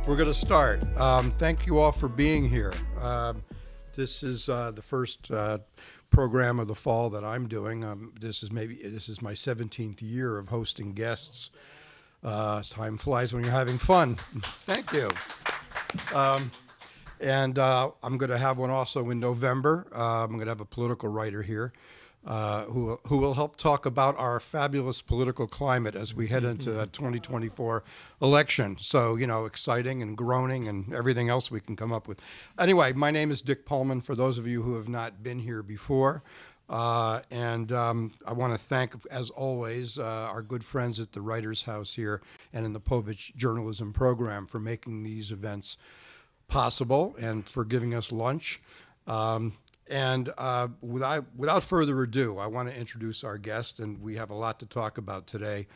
We're going to start. Thank you all for being here. This is the first program of the fall that I'm doing. This is my 17th year of hosting guests. Time flies when you're having fun. Thank you. And I'm going to have one also in November. I'm going to have a political writer here who will help talk about our fabulous political climate as we head into the 2024 election. So, exciting and groaning and everything else we can come up with. Anyway, my name is Dick Polman, for those of you who have not been here before. And I want to thank, as always, our good friends at the Writers House here and in the Povich journalism program for making these events possible and for giving us lunch. And without further ado, I want to introduce our guest, and we have a lot to talk about today.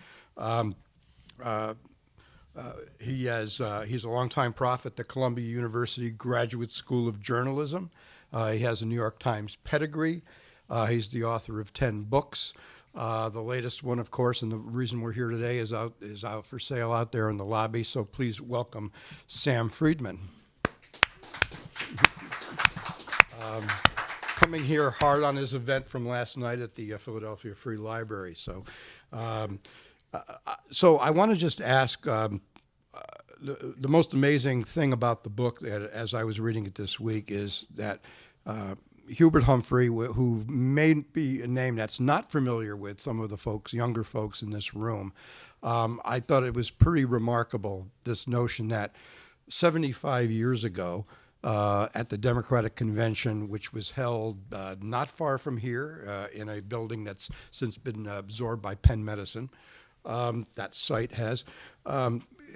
He's a longtime prof at the Columbia University Graduate School of Journalism. He has a New York Times pedigree. He's the author of 10 books. The latest one, of course, and the reason we're here today is out for sale out there in the lobby. So please welcome Sam Freedman. Coming here hard on his event from last night at the Philadelphia Free Library. So I want to just ask, the most amazing thing about the book, as I was reading it this week, is that Hubert Humphrey, who may be a name that's not familiar with some of the younger folks in this room, I thought it was pretty remarkable, this notion that 75 years ago, at the Democratic Convention, which was held not far from here in a building that's since been absorbed by Penn Medicine, that site has,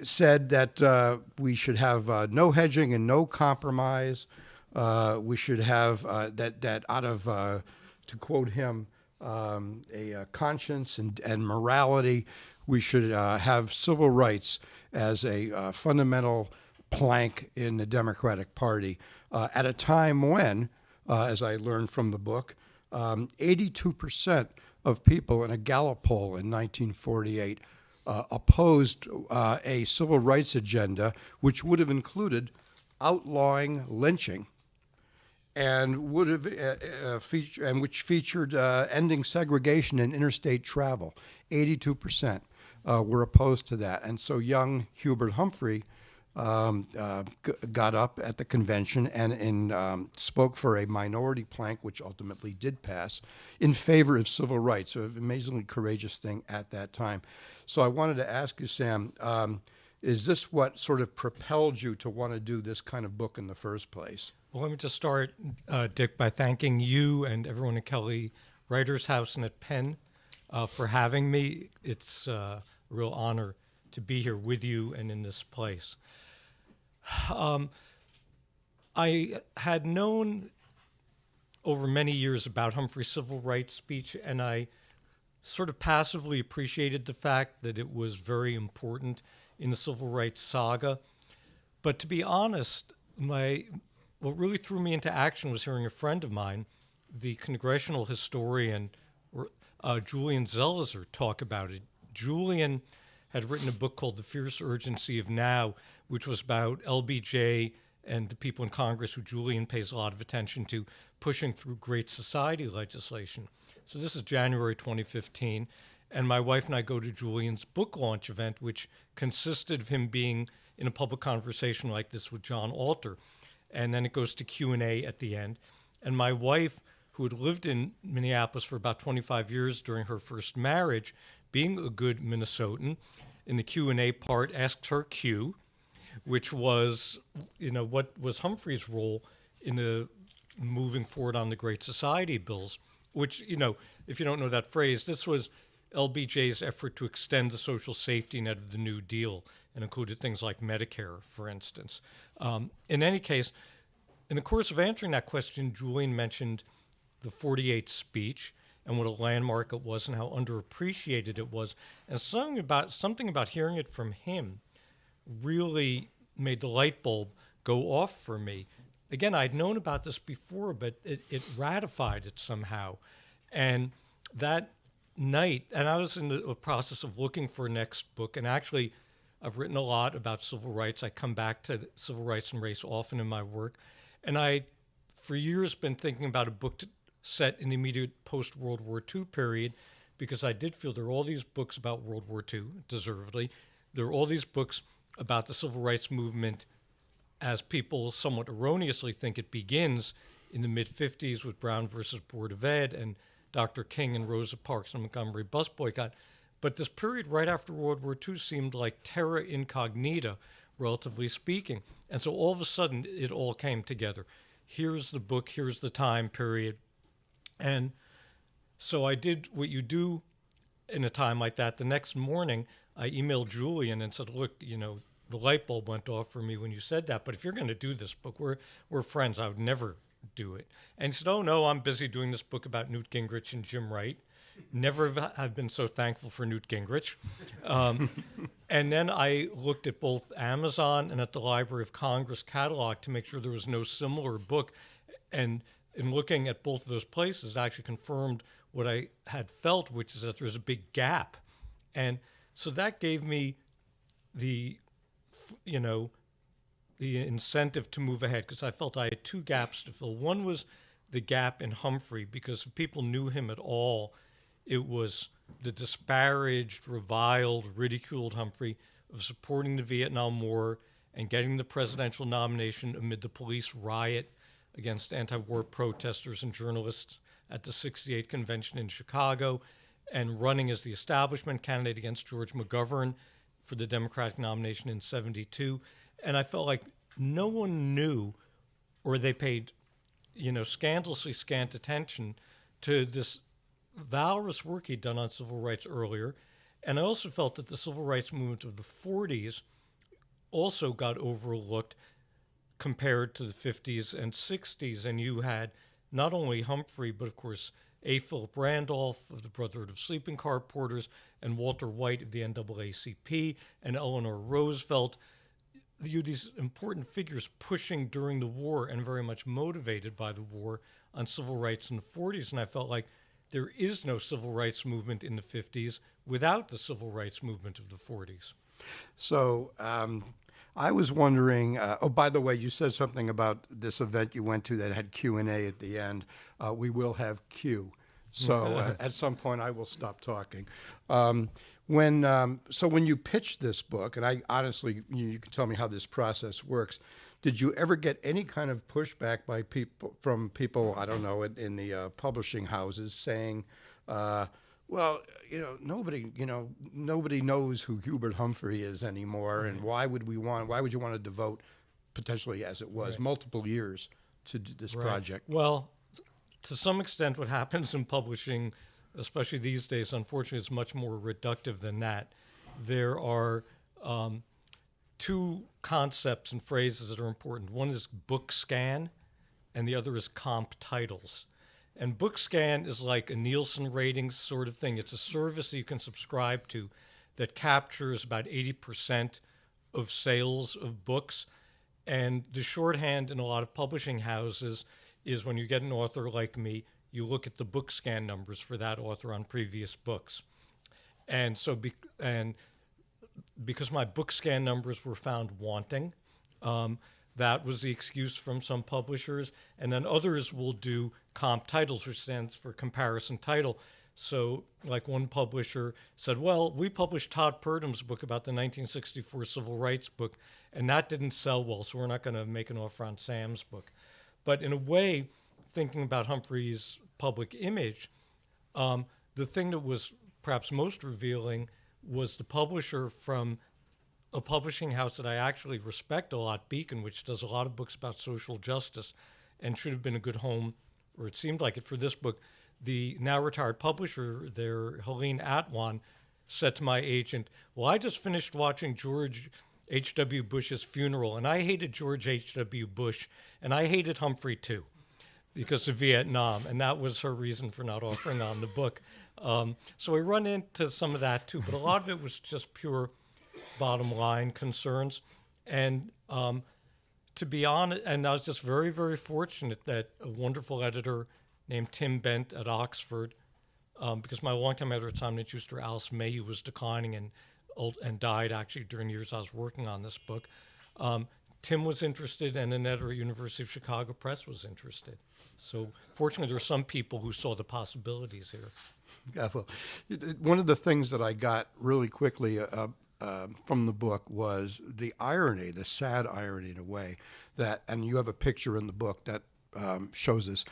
said that we should have no hedging and no compromise. We should have that out of, to quote him, a conscience and morality. We should have civil rights as a fundamental plank in the Democratic Party at a time when, as I learned from the book, 82% of people in a Gallup poll in 1948 opposed a civil rights agenda which would have included outlawing lynching and would have which featured ending segregation in interstate travel. 82% were opposed to that, and so young Hubert Humphrey got up at the convention and spoke for a minority plank, which ultimately did pass, in favor of civil rights. So an amazingly courageous thing at that time. So I wanted to ask you, Sam, is this what sort of propelled you to want to do this kind of book in the first place? Well, let me just start, Dick, by thanking you and everyone at Kelly Writers House and at Penn for having me. It's a real honor to be here with you and in this place. I had known over many years about Humphrey's civil rights speech, and I sort of passively appreciated the fact that it was very important in the civil rights saga. But to be honest, what really threw me into action was hearing a friend of mine, the congressional historian Julian Zelizer, talk about it. Julian had written a book called The Fierce Urgency of Now, which was about LBJ and the people in Congress who Julian pays a lot of attention to, pushing through Great Society legislation. So this is January 2015, and my wife and I go to Julian's book launch event, which consisted of him being in a public conversation like this with John Alter, and then it goes to Q&A at the end. And my wife, who had lived in Minneapolis for about 25 years during her first marriage, being a good Minnesotan, in the Q&A part, asked her Q, which was, what was Humphrey's role in the moving forward on the Great Society bills, which, if you don't know that phrase, this was LBJ's effort to extend the social safety net of the New Deal and included things like Medicare, for instance. In any case, in the course of answering that question, Julian mentioned the 48 speech and what a landmark it was and how underappreciated it was. And something about hearing it from him really made the light bulb go off for me. Again, I'd known about this before, but it ratified it somehow. And that night, and I was in the process of looking for a next book, and actually I've written a lot about civil rights. I come back to civil rights and race often in my work. And I, for years, been thinking about a book set in the immediate post-World War II period, because I did feel there are all these books about World War II, deservedly. There are all these books about the civil rights movement as people somewhat erroneously think it begins in the mid-50s with Brown versus Board of Ed and Dr. King and Rosa Parks and Montgomery bus boycott. But this period right after World War II seemed like terra incognita, relatively speaking. And so all of a sudden, it all came together. Here's the book, here's the time period. And so I did what you do in a time like that. The next morning, I emailed Julian and said, look, the light bulb went off for me when you said that, but if you're going to do this book, we're friends. I would never do it. And he said, oh, no, I'm busy doing this book about Newt Gingrich and Jim Wright. Never have been so thankful for Newt Gingrich. And then I looked at both Amazon and at the Library of Congress catalog to make sure there was no similar book. And in looking at both of those places, it actually confirmed what I had felt, which is that there's a big gap. And so that gave me the incentive to move ahead, because I felt I had two gaps to fill. One was the gap in Humphrey, because if people knew him at all, it was the disparaged, reviled, ridiculed Humphrey of supporting the Vietnam War and getting the presidential nomination amid the police riot against anti-war protesters and journalists at the 68 convention in Chicago, and running as the establishment candidate against George McGovern for the Democratic nomination in 72. And I felt like no one knew, or they paid, scandalously scant attention to this valorous work he'd done on civil rights earlier. And I also felt that the civil rights movement of the 40s also got overlooked compared to the 50s and 60s. And you had not only Humphrey, but of course, A. Philip Randolph of the Brotherhood of Sleeping Car Porters, and Walter White of the NAACP, and Eleanor Roosevelt. You had these important figures pushing during the war and very much motivated by the war on civil rights in the 40s. And I felt like there is no civil rights movement in the 50s without the civil rights movement of the 40s. So I was wondering, by the way, you said something about this event you went to that had Q&A at the end. We will have Q. So at some point I will stop talking. When you pitched this book, and I honestly, you can tell me how this process works, did you ever get any kind of pushback from people, I don't know, in the publishing houses saying, well, nobody knows who Hubert Humphrey is anymore, and why would you want to devote, potentially as it was, multiple years to this project? Well, to some extent, what happens in publishing, especially these days, unfortunately, is much more reductive than that. There are two concepts and phrases that are important. One is book scan, and the other is comp titles. And book scan is like a Nielsen ratings sort of thing. It's a service that you can subscribe to that captures about 80% of sales of books. And the shorthand in a lot of publishing houses is when you get an author like me, you look at the book scan numbers for that author on previous books. And so because my book scan numbers were found wanting, that was the excuse from some publishers. And then others will do comp titles, which stands for comparison title. So like one publisher said, well, we published Todd Purdum's book about the 1964 civil rights book, and that didn't sell well, so we're not going to make an offer on Sam's book. But in a way, thinking about Humphrey's public image, the thing that was perhaps most revealing was the publisher from a publishing house that I actually respect a lot, Beacon, which does a lot of books about social justice and should have been a good home, or it seemed like it, for this book. The now retired publisher there, Helene Atwan, said to my agent, well, I just finished watching George H.W. Bush's funeral, and I hated George H.W. Bush, and I hated Humphrey too, because of Vietnam, and that was her reason for not offering on the book. So we run into some of that too, but a lot of it was just pure bottom line concerns. And to be honest, and I was just very, very fortunate that a wonderful editor named Tim Bent at Oxford, because my longtime editor at Simon & Schuster, Alice Mayhew, was declining, and and died actually during the years I was working on this book. Tim was interested, and an editor at University of Chicago Press was interested. So fortunately, there are some people who saw the possibilities here. Yeah, well, one of the things that I got really quickly from the book was the irony, the sad irony in a way, that, and you have a picture in the book that shows this,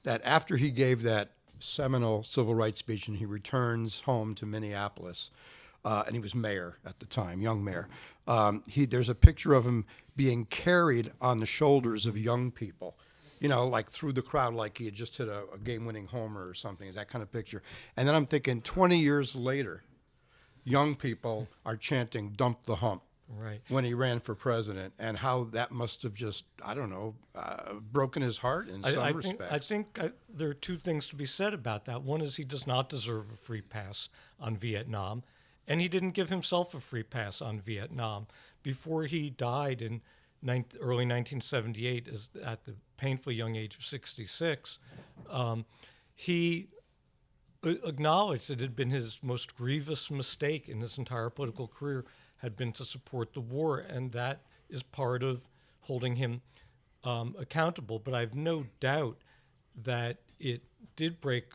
that after he gave that seminal civil rights speech and he returns home to Minneapolis, and he was mayor at the time, young mayor, there's a picture of him being carried on the shoulders of young people, you know, like through the crowd, like he had just hit a game-winning homer or something, that kind of picture. And then I'm thinking 20 years later, young people are chanting "Dump the Hump" Right. when he ran for president, and how that must have just, I don't know, broken his heart in some respects. I think there are two things to be said about that. One is he does not deserve a free pass on Vietnam, and he didn't give himself a free pass on Vietnam. Before he died in early 1978, at the painfully young age of 66, he acknowledged that it had been his most grievous mistake in his entire political career had been to support the war, and that is part of holding him accountable. But I have no doubt that it did break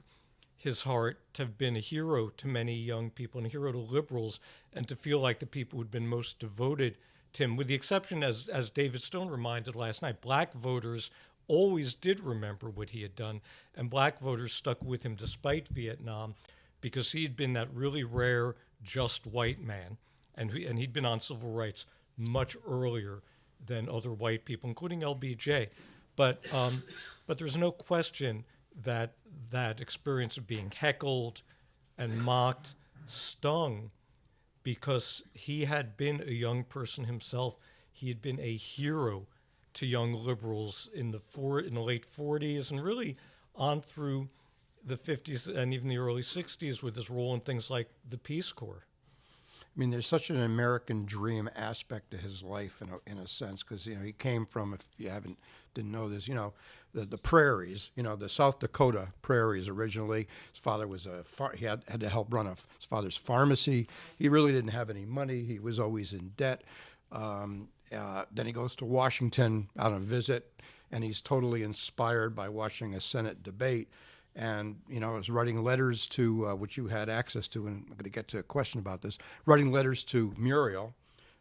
his heart to have been a hero to many young people and a hero to liberals, and to feel like the people who'd been most devoted to him, with the exception, as David Stone reminded last night, black voters always did remember what he had done, and black voters stuck with him despite Vietnam, because he had been that really rare, just white man, and he'd been on civil rights much earlier than other white people, including LBJ. But there's no question that that experience of being heckled and mocked stung, because he had been a young person himself. He had been a hero to young liberals in the late 40s and really on through the 50s and even the early 60s, with his role in things like the Peace Corps. I mean, there's such an American dream aspect to his life in a sense, because, you know, he came from, if you didn't know this, you know, the prairies, you know, the South Dakota prairies originally. His father was he had to help run his father's pharmacy. He really didn't have any money. He was always in debt. Then he goes to Washington on a visit, and he's totally inspired by watching a Senate debate. And, you know, I was writing letters to, which you had access to, and I'm going to get to a question about this, writing letters to Muriel,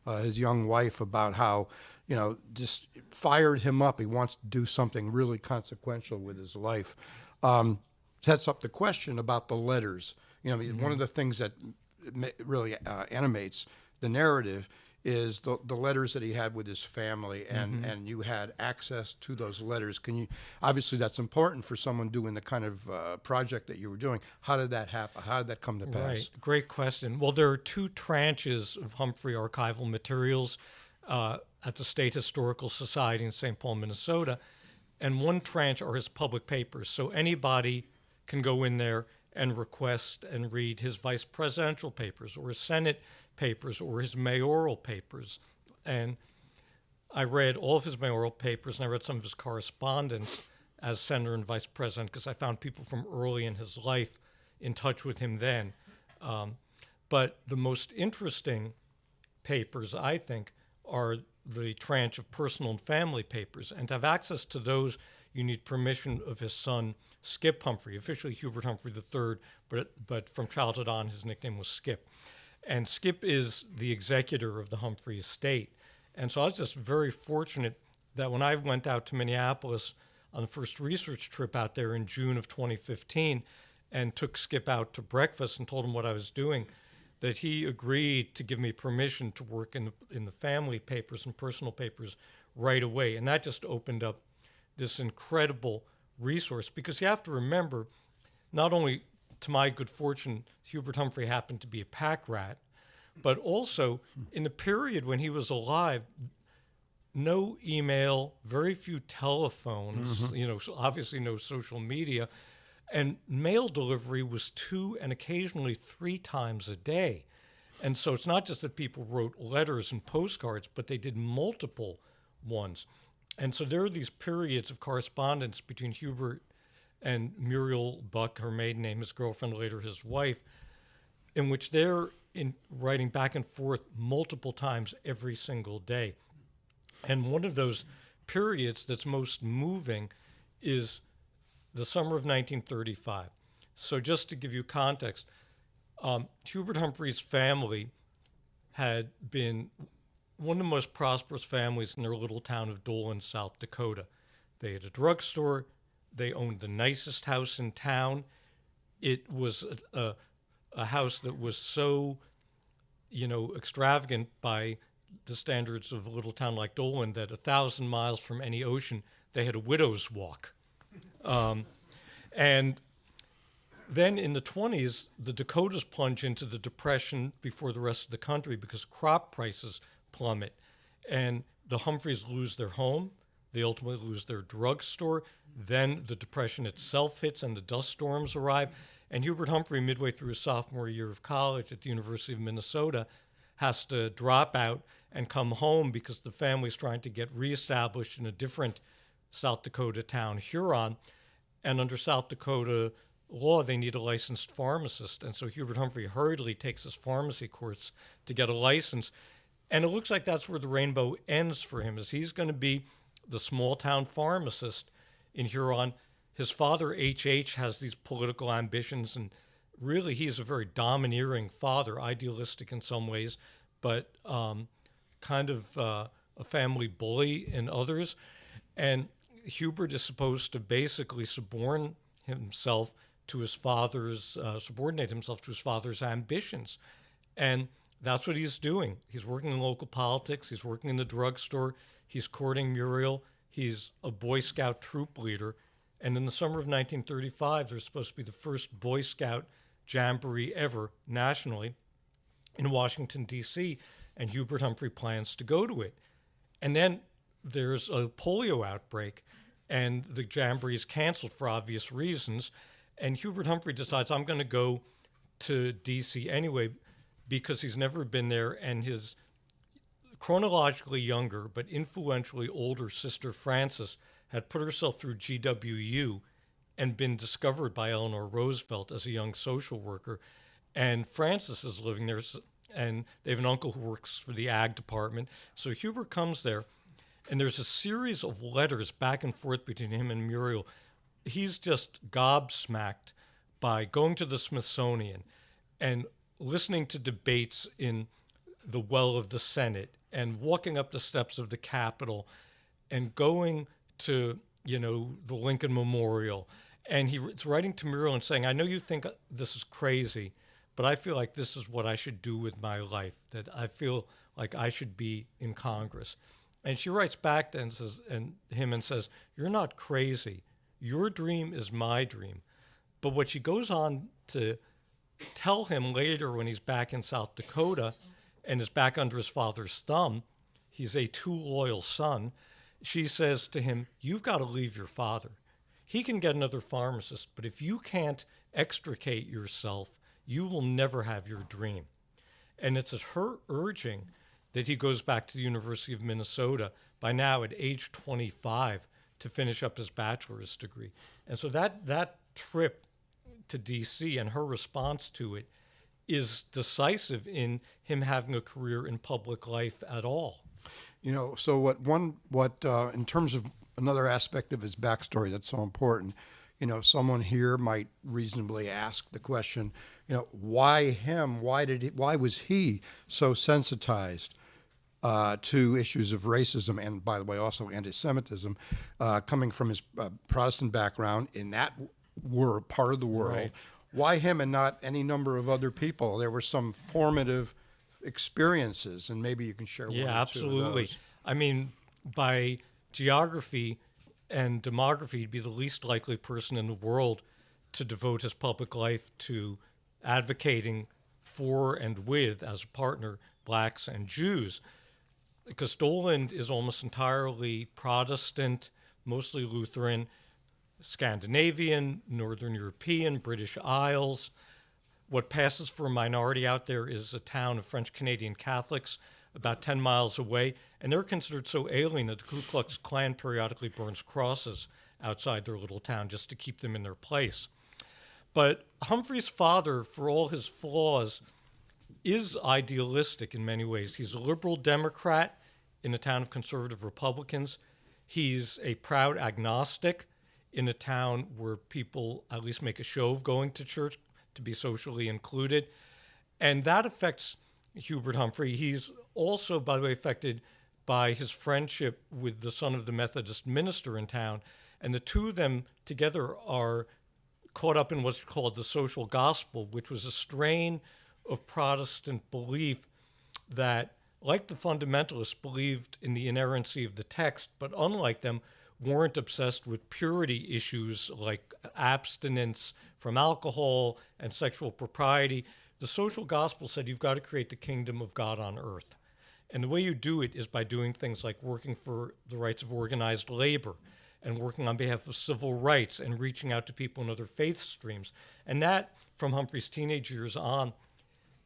his young wife, about how, you know, just fired him up. He wants to do something really consequential with his life. Sets up the question about the letters. You know, one of the things that really animates the narrative is the letters that he had with his family, and you had access to those letters. Can you, obviously that's important for someone doing the kind of project that you were doing. How did that happen? How did that come to pass? Right, great question. Well, there are two tranches of Humphrey archival materials at the State Historical Society in St. Paul, Minnesota, and one tranche are his public papers. So anybody can go in there and request and read his vice presidential papers or his Senate papers or his mayoral papers. And I read all of his mayoral papers, and I read some of his correspondence as senator and vice president, because I found people from early in his life in touch with him then. But the most interesting papers, I think, are the tranche of personal and family papers. And to have access to those, you need permission of his son, Skip Humphrey, officially Hubert Humphrey III, but from childhood on, his nickname was Skip. And Skip is the executor of the Humphrey estate. And so I was just very fortunate that when I went out to Minneapolis on the first research trip out there in June of 2015 and took Skip out to breakfast and told him what I was doing, that he agreed to give me permission to work in the family papers and personal papers right away. And that just opened up this incredible resource, because you have to remember, not only to my good fortune, Hubert Humphrey happened to be a pack rat, but also in the period when he was alive, no email, very few telephones, you know, so obviously no social media, and mail delivery was 2 and occasionally 3 times a day. And so it's not just that people wrote letters and postcards, but they did multiple ones. And so there are these periods of correspondence between Hubert and Muriel Buck, her maiden name, his girlfriend, later his wife, in which they're in writing back and forth multiple times every single day. And one of those periods that's most moving is the summer of 1935. So just to give you context, Hubert Humphrey's family had been one of the most prosperous families in their little town of Dolan, South Dakota. They had a drugstore. They owned the nicest house in town. It was a house that was so, extravagant by the standards of a little town like Dolan that 1,000 miles from any ocean, they had a widow's walk. And then in the 20s, the Dakotas plunge into the depression before the rest of the country because crop prices plummet. And the Humphreys lose their home. They ultimately lose their drugstore. Then the depression itself hits and the dust storms arrive. And Hubert Humphrey, midway through his sophomore year of college at the University of Minnesota, has to drop out and come home because the family's trying to get reestablished in a different South Dakota town, Huron. And under South Dakota law, they need a licensed pharmacist. And so Hubert Humphrey hurriedly takes his pharmacy course to get a license. And it looks like that's where the rainbow ends for him, is he's going to be the small town pharmacist in Huron. His father, H.H., has these political ambitions, and really he's a very domineering father, idealistic in some ways, but kind of a family bully in others. And Hubert is supposed to basically subordinate himself to his father's ambitions. And that's what he's doing. He's working in local politics. He's working in the drugstore. He's courting Muriel. He's a Boy Scout troop leader. And in the summer of 1935, there's supposed to be the first Boy Scout jamboree ever nationally in Washington, D.C., and Hubert Humphrey plans to go to it. And then there's a polio outbreak, and the jamboree is canceled for obvious reasons. And Hubert Humphrey decides, I'm going to go to D.C. anyway, because he's never been there, and his chronologically younger but influentially older sister Frances had put herself through GWU and been discovered by Eleanor Roosevelt as a young social worker. And Frances is living there, and they have an uncle who works for the ag department. So Hubert comes there, and there's a series of letters back and forth between him and Muriel. He's just gobsmacked by going to the Smithsonian and listening to debates in the well of the Senate and walking up the steps of the Capitol and going to, the Lincoln Memorial. And he's writing to Muriel and saying, I know you think this is crazy, but I feel like this is what I should do with my life, that I feel like I should be in Congress. And she writes back to him and says, you're not crazy. Your dream is my dream. But what she goes on to tell him later when he's back in South Dakota and is back under his father's thumb, he's a too loyal son, she says to him, you've got to leave your father. He can get another pharmacist, but if you can't extricate yourself, you will never have your dream. And it's at her urging that he goes back to the University of Minnesota, by now at age 25, to finish up his bachelor's degree. And so that trip to D.C. and her response to it is decisive in him having a career in public life at all. So what in terms of another aspect of his backstory that's so important, someone here might reasonably ask the question, why him? Why was he so sensitized to issues of racism and, by the way, also anti-Semitism, coming from his Protestant background in that part of the world? Right. Why him and not any number of other people? There were some formative experiences, and maybe you can share one or two absolutely. of those. I mean, by geography and demography, he'd be the least likely person in the world to devote his public life to advocating for and with, as a partner, blacks and Jews. Because Dolan is almost entirely Protestant, mostly Lutheran, Scandinavian, Northern European, British Isles. What passes for a minority out there is a town of French-Canadian Catholics about 10 miles away, and they're considered so alien that the Ku Klux Klan periodically burns crosses outside their little town just to keep them in their place. But Humphrey's father, for all his flaws, is idealistic in many ways. He's a liberal Democrat in a town of conservative Republicans. He's a proud agnostic in a town where people at least make a show of going to church to be socially included. And that affects Hubert Humphrey. He's also, by the way, affected by his friendship with the son of the Methodist minister in town. And the two of them together are caught up in what's called the social gospel, which was a strain of Protestant belief that, like the fundamentalists, believed in the inerrancy of the text, but unlike them, weren't obsessed with purity issues like abstinence from alcohol and sexual propriety. The social gospel said you've got to create the kingdom of God on earth. And the way you do it is by doing things like working for the rights of organized labor and working on behalf of civil rights and reaching out to people in other faith streams. And that, from Humphrey's teenage years on,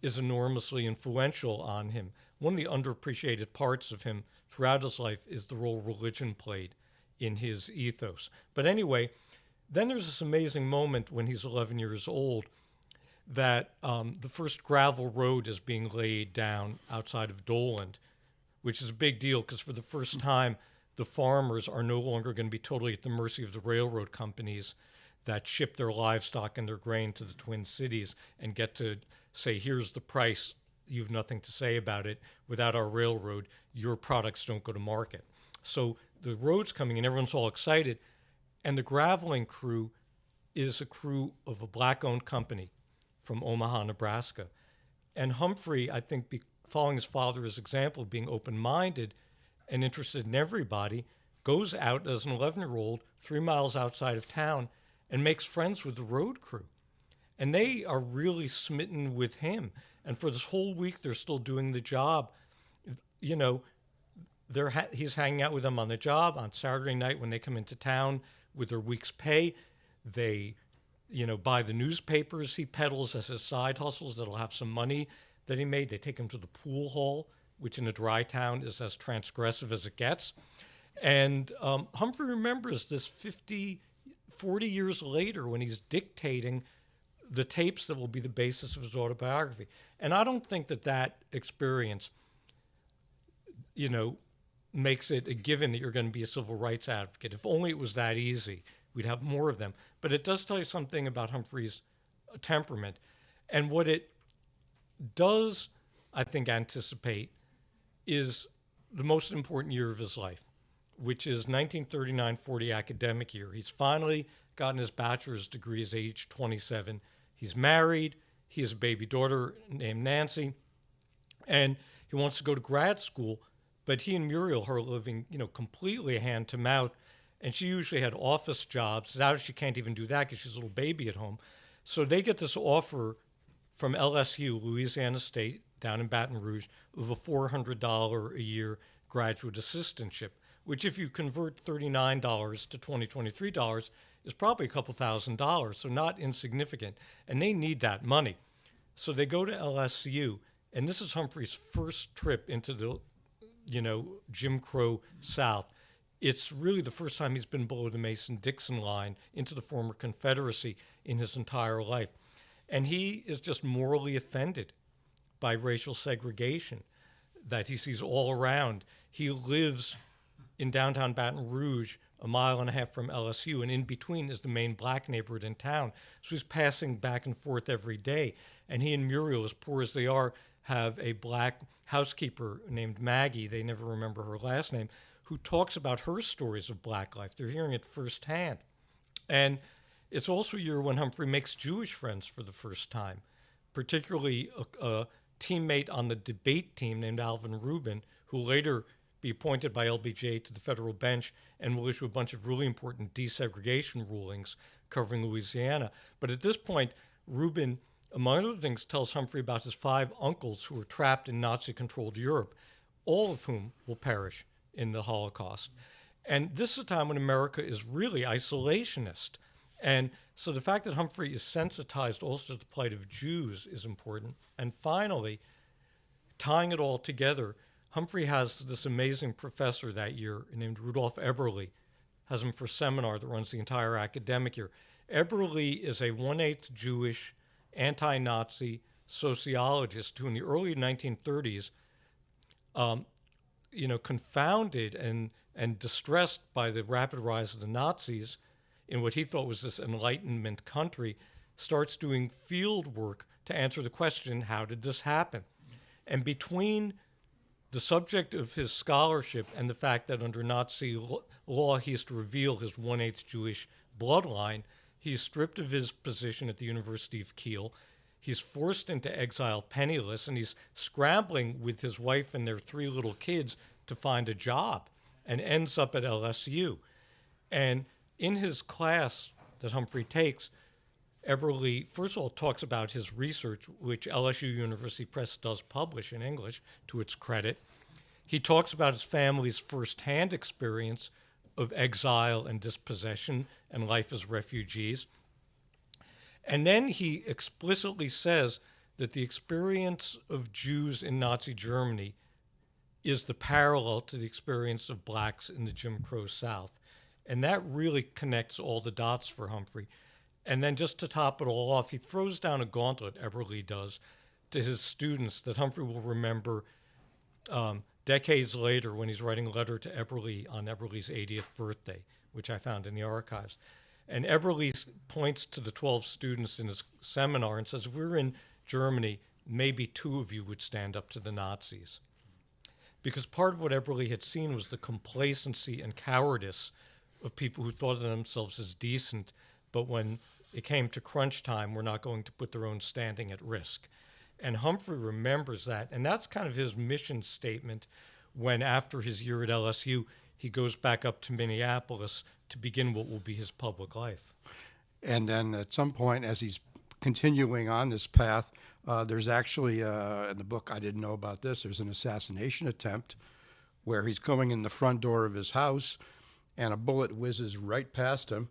is enormously influential on him. One of the underappreciated parts of him throughout his life is the role religion played in his ethos. But anyway, then there's this amazing moment when he's 11 years old that the first gravel road is being laid down outside of Doland, which is a big deal because for the first time, the farmers are no longer going to be totally at the mercy of the railroad companies that ship their livestock and their grain to the Twin Cities and get to say, here's the price, you've nothing to say about it. Without our railroad, your products don't go to market. So the road's coming and everyone's all excited. And the graveling crew is a crew of a black-owned company from Omaha, Nebraska. And Humphrey, I think, following his father's example of being open-minded and interested in everybody, goes out as an 11-year-old 3 miles outside of town and makes friends with the road crew. And they are really smitten with him. And for this whole week, they're still doing the job. You know, he's hanging out with them on the job. On Saturday night when they come into town with their week's pay, they, buy the newspapers he peddles as his side hustles that'll have some money that he made. They take him to the pool hall, which in a dry town is as transgressive as it gets. And Humphrey remembers this 40 years later when he's dictating the tapes that will be the basis of his autobiography. And I don't think that experience, makes it a given that you're going to be a civil rights advocate. If only it was that easy, we'd have more of them. But it does tell you something about Humphrey's temperament. And what it does, I think, anticipate is the most important year of his life, which is 1939-40 academic year. He's finally gotten his bachelor's degree at age 27. He's married. He has a baby daughter named Nancy. And he wants to go to grad school, but he and Muriel are living, completely hand to mouth. And she usually had office jobs. Now she can't even do that because she's a little baby at home. So they get this offer from LSU, Louisiana State, down in Baton Rouge, of a $400 a year graduate assistantship, which if you convert $39 to $23 is probably a couple $1,000s, so not insignificant. And they need that money. So they go to LSU, and this is Humphrey's first trip into the, Jim Crow South. It's really the first time he's been below the Mason-Dixon line into the former Confederacy in his entire life. And he is just morally offended by racial segregation that he sees all around. He lives in downtown Baton Rouge, a mile and a half from LSU, and in between is the main black neighborhood in town. So he's passing back and forth every day. And he and Muriel, as poor as they are, have a black housekeeper named Maggie, they never remember her last name, who talks about her stories of black life. They're hearing it firsthand. And it's also a year when Humphrey makes Jewish friends for the first time, particularly a teammate on the debate team named Alvin Rubin, who later be appointed by LBJ to the federal bench and will issue a bunch of really important desegregation rulings covering Louisiana. But at this point, Rubin, among other things, tells Humphrey about his 5 uncles who were trapped in Nazi-controlled Europe, all of whom will perish in the Holocaust. And this is a time when America is really isolationist. And so the fact that Humphrey is sensitized also to the plight of Jews is important. And finally, tying it all together, Humphrey has this amazing professor that year named Rudolph Eberly, has him for a seminar that runs the entire academic year. Eberly is a 1/8 Jewish, anti-Nazi, sociologist who in the early 1930s, confounded and distressed by the rapid rise of the Nazis in what he thought was this Enlightenment country, starts doing field work to answer the question, how did this happen? And between the subject of his scholarship and the fact that under Nazi law he has to reveal his 1/8 Jewish bloodline, he's stripped of his position at the University of Kiel. He's forced into exile penniless, and he's scrambling with his wife and their 3 little kids to find a job, and ends up at LSU. And in his class that Humphrey takes, Eberle, first of all, talks about his research, which LSU University Press does publish in English, to its credit. He talks about his family's firsthand experience of exile and dispossession and life as refugees. And then he explicitly says that the experience of Jews in Nazi Germany is the parallel to the experience of blacks in the Jim Crow South. And that really connects all the dots for Humphrey. And then just to top it all off, he throws down a gauntlet, Eberle does, to his students that Humphrey will remember decades later when he's writing a letter to Eberle on Eberle's 80th birthday, which I found in the archives. And Eberle points to the 12 students in his seminar and says, if we were in Germany, maybe 2 of you would stand up to the Nazis. Because part of what Eberle had seen was the complacency and cowardice of people who thought of themselves as decent, but when it came to crunch time, were not going to put their own standing at risk. And Humphrey remembers that, and that's kind of his mission statement when, after his year at LSU, he goes back up to Minneapolis to begin what will be his public life. And then at some point, as he's continuing on this path, there's actually, in the book, I didn't know about this, there's an assassination attempt where he's coming in the front door of his house and a bullet whizzes right past him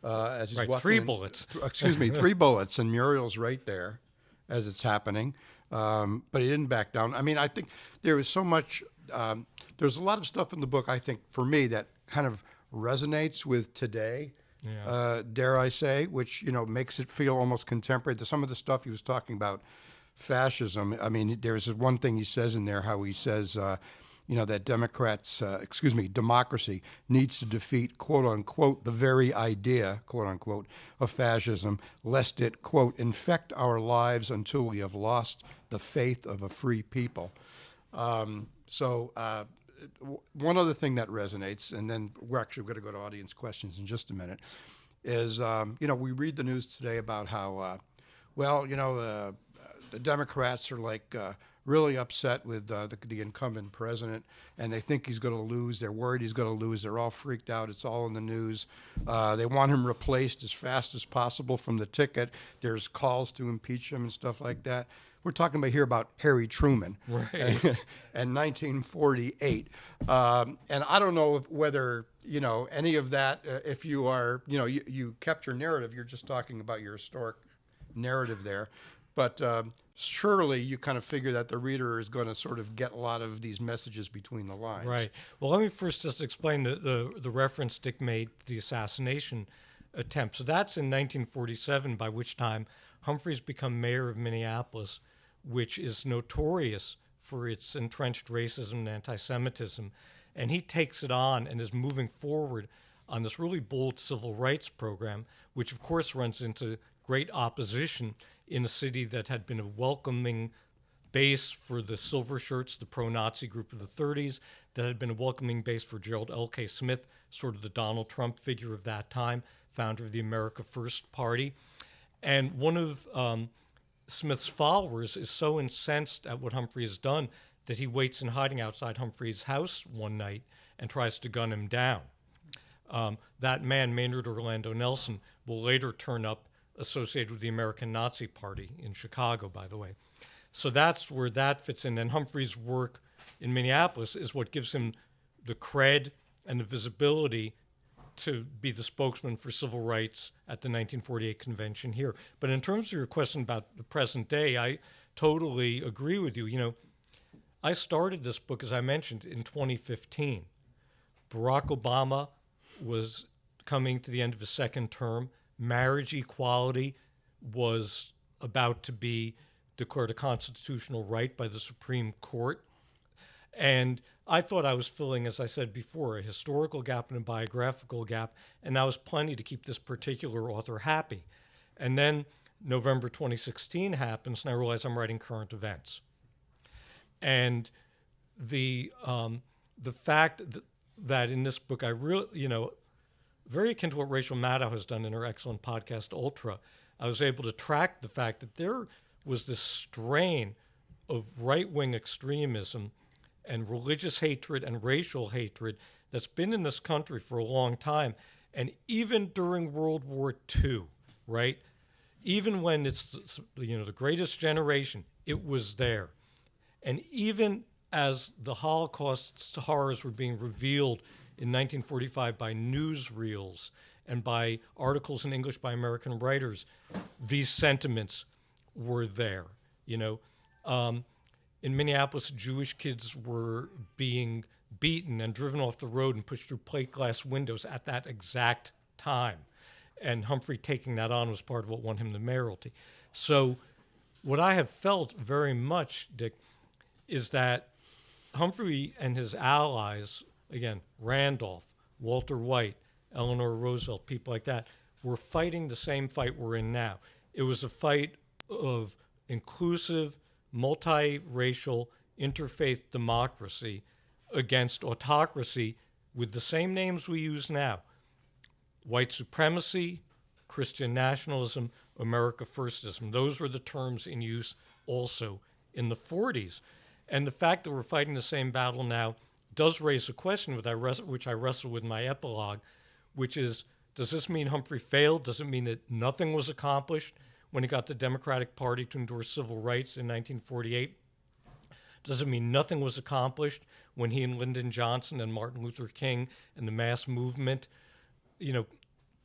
as he's walking. 3 bullets. 3 bullets, and Muriel's right there as it's happening. But he didn't back down. I mean, I think there was so much, there's a lot of stuff in the book, I think, for me, that kind of resonates with today, dare I say, which, makes it feel almost contemporary. Some of the stuff he was talking about, fascism, I mean, there's one thing he says in there, how he says, that democracy needs to defeat, quote unquote, the very idea, quote unquote, of fascism, lest it, quote, infect our lives until we have lost the faith of a free people. One other thing that resonates, and then we're actually going to go to audience questions in just a minute, is, we read the news today about how, the Democrats are like really upset with the incumbent president, and they think he's going to lose. They're worried he's going to lose. They're all freaked out. It's all in the news. They want him replaced as fast as possible from the ticket. There's calls to impeach him and stuff like that. We're talking about here about Harry Truman, right? And 1948. And I don't know whether any of that. If you are, you kept your narrative. You're just talking about your historic narrative there, but surely you kind of figure that the reader is going to sort of get a lot of these messages between the lines. Right. Well, let me first just explain the reference Dick made to the assassination attempt. So that's in 1947, by which time Humphrey's become mayor of Minneapolis, which is notorious for its entrenched racism and anti-Semitism. And he takes it on and is moving forward on this really bold civil rights program, which of course runs into great opposition in a city that had been a welcoming base for the Silver Shirts, the pro-Nazi group of the 30s, that had been a welcoming base for Gerald L.K. Smith, sort of the Donald Trump figure of that time, founder of the America First Party. And one of Smith's followers is so incensed at what Humphrey has done that he waits in hiding outside Humphrey's house one night and tries to gun him down. That man, Maynard Orlando Nelson, will later turn up associated with the American Nazi Party in Chicago, by the way. So that's where that fits in. And Humphrey's work in Minneapolis is what gives him the cred and the visibility to be the spokesman for civil rights at the 1948 convention here. But in terms of your question about the present day, I totally agree with you. I started this book, as I mentioned, in 2015. Barack Obama was coming to the end of his second term. Marriage equality was about to be declared a constitutional right by the Supreme Court. And I thought I was filling, as I said before, a historical gap and a biographical gap, and that was plenty to keep this particular author happy. And then November 2016 happens, and I realize I'm writing current events. And the fact that in this book I really, very akin to what Rachel Maddow has done in her excellent podcast Ultra, I was able to track the fact that there was this strain of right-wing extremism and religious hatred and racial hatred that's been in this country for a long time. And even during World War II, right? Even when it's, the greatest generation, it was there. And even as the Holocaust's horrors were being revealed in 1945 by newsreels and by articles in English by American writers, these sentiments were there, in Minneapolis, Jewish kids were being beaten and driven off the road and pushed through plate glass windows at that exact time. And Humphrey taking that on was part of what won him the mayoralty. So what I have felt very much, Dick, is that Humphrey and his allies, again, Randolph, Walter White, Eleanor Roosevelt, people like that, were fighting the same fight we're in now. It was a fight of inclusive, multiracial, interfaith democracy against autocracy with the same names we use now: white supremacy, Christian nationalism, America Firstism. Those were the terms in use also in the 40s. And the fact that we're fighting the same battle now does raise a question which I wrestle with in my epilogue, which is, does this mean Humphrey failed? Does it mean that nothing was accomplished when he got the Democratic Party to endorse civil rights in 1948? Does it mean nothing was accomplished when he and Lyndon Johnson and Martin Luther King and the mass movement,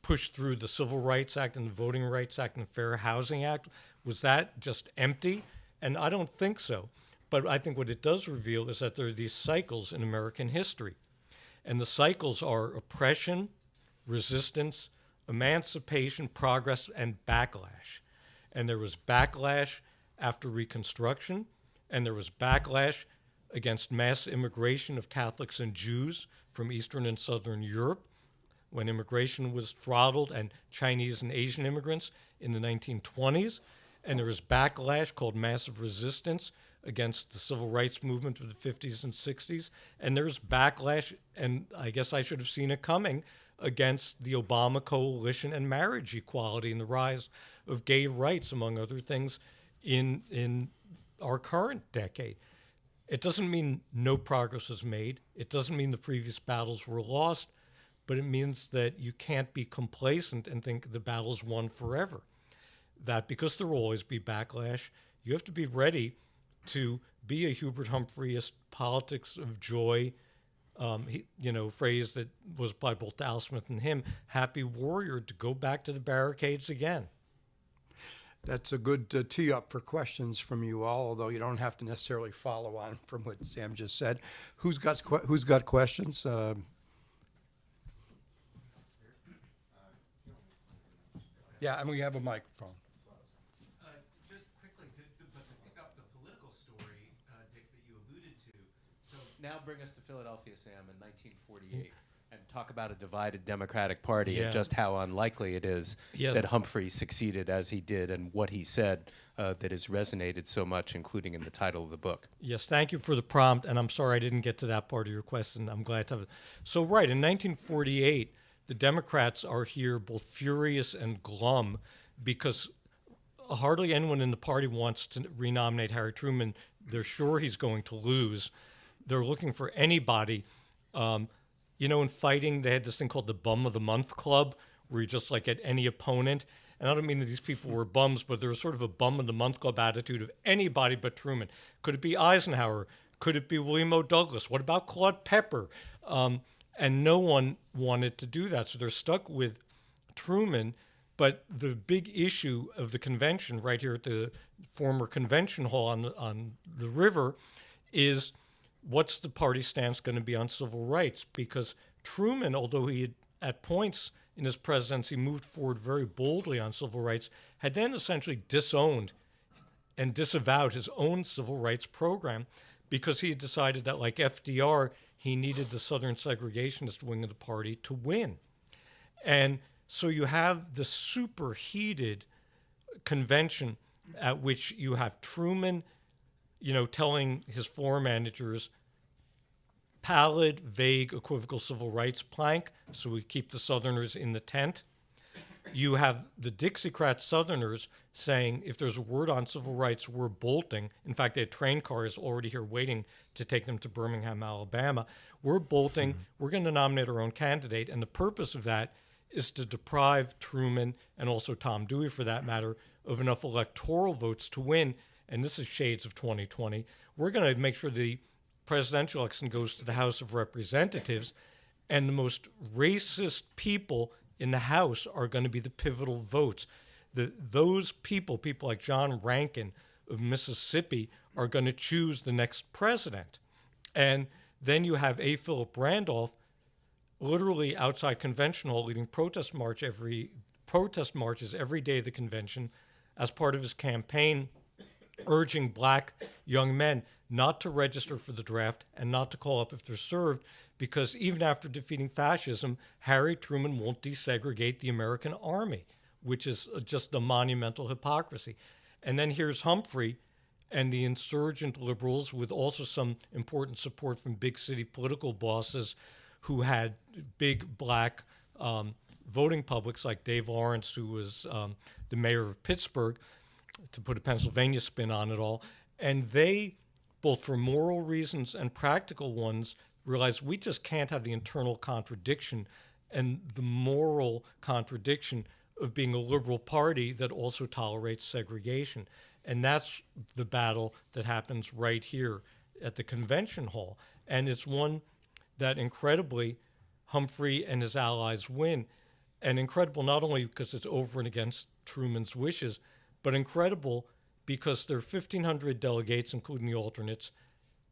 pushed through the Civil Rights Act and the Voting Rights Act and the Fair Housing Act? Was that just empty? And I don't think so. But I think what it does reveal is that there are these cycles in American history. And the cycles are oppression, resistance, emancipation, progress, and backlash. And there was backlash after Reconstruction, and there was backlash against mass immigration of Catholics and Jews from Eastern and Southern Europe, when immigration was throttled, and Chinese and Asian immigrants in the 1920s. And there was backlash called massive resistance against the civil rights movement of the 50s and 60s. And there's backlash, and I guess I should have seen it coming, against the Obama coalition and marriage equality and the rise of gay rights, among other things, in our current decade. It doesn't mean no progress was made. It doesn't mean the previous battles were lost, but it means that you can't be complacent and think the battle's won forever. That because there will always be backlash, you have to be ready to be a Hubert Humphreyist politics of joy, phrase that was by both Al Smith and him, happy warrior, to go back to the barricades again. That's a good tee up for questions from you all, although you don't have to necessarily follow on from what Sam just said. Who's got questions? Yeah, and we have a microphone. Just quickly, but to pick up the political story, Dick, that you alluded to. So now bring us to Philadelphia, Sam, in 1948, and talk about a divided Democratic Party and just how unlikely it is that Humphrey succeeded as he did, and what he said that has resonated so much, including in the title of the book. Yes, thank you for the prompt, and I'm sorry I didn't get to that part of your question. I'm glad to have it. So, right, in 1948, the Democrats are here both furious and glum because hardly anyone in the party wants to renominate Harry Truman. They're sure he's going to lose. They're looking for anybody. In fighting, they had this thing called the Bum of the Month Club, where you just at any opponent. And I don't mean that these people were bums, but there was sort of a Bum of the Month Club attitude of anybody but Truman. Could it be Eisenhower? Could it be William O. Douglas? What about Claude Pepper? And no one wanted to do that. So they're stuck with Truman. But the big issue of the convention right here at the former convention hall on the river is, what's the party stance going to be on civil rights? Because Truman, although he had at points in his presidency moved forward very boldly on civil rights, had then essentially disowned and disavowed his own civil rights program because he had decided that, like FDR, he needed the Southern segregationist wing of the party to win. And so you have the superheated convention at which you have Truman, telling his floor managers, pallid, vague, equivocal civil rights plank, so we keep the Southerners in the tent. You have the Dixiecrat Southerners saying, if there's a word on civil rights, we're bolting. In fact, they had train cars already here waiting to take them to Birmingham, Alabama. We're bolting. We're going to nominate our own candidate. And the purpose of that is to deprive Truman, and also Tom Dewey for that matter, of enough electoral votes to win. And this is shades of 2020. We're going to make sure the presidential election goes to the House of Representatives, and the most racist people in the House are going to be the pivotal votes. Those people like John Rankin of Mississippi, are going to choose the next president. And then you have A. Philip Randolph literally outside Convention Hall leading protest marches every day of the convention as part of his campaign, urging black young men not to register for the draft and not to call up if they're served, because even after defeating fascism, Harry Truman won't desegregate the American army, which is just a monumental hypocrisy. And then here's Humphrey and the insurgent liberals, with also some important support from big city political bosses who had big black voting publics, like Dave Lawrence, who was the mayor of Pittsburgh, to put a Pennsylvania spin on it all. And they, both for moral reasons and practical ones, realized we just can't have the internal contradiction and the moral contradiction of being a liberal party that also tolerates segregation. And that's the battle that happens right here at the Convention Hall. And it's one that incredibly Humphrey and his allies win. And incredible not only because it's over and against Truman's wishes, but incredible because there are 1,500 delegates, including the alternates.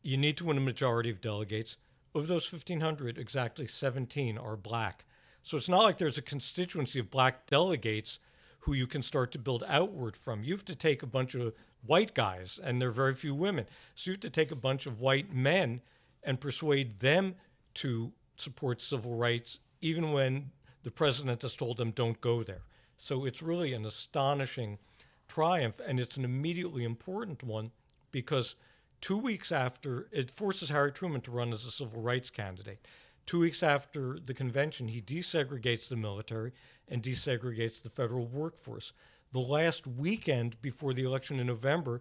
You need to win a majority of delegates. Of those 1,500, exactly 17 are black. So it's not like there's a constituency of black delegates who you can start to build outward from. You have to take a bunch of white guys, and there are very few women. So you have to take a bunch of white men and persuade them to support civil rights, even when the president has told them don't go there. So it's really an astonishing triumph, and it's an immediately important one because 2 weeks after, it forces Harry Truman to run as a civil rights candidate. 2 weeks after the convention, he desegregates the military and desegregates the federal workforce. The last weekend before the election in November,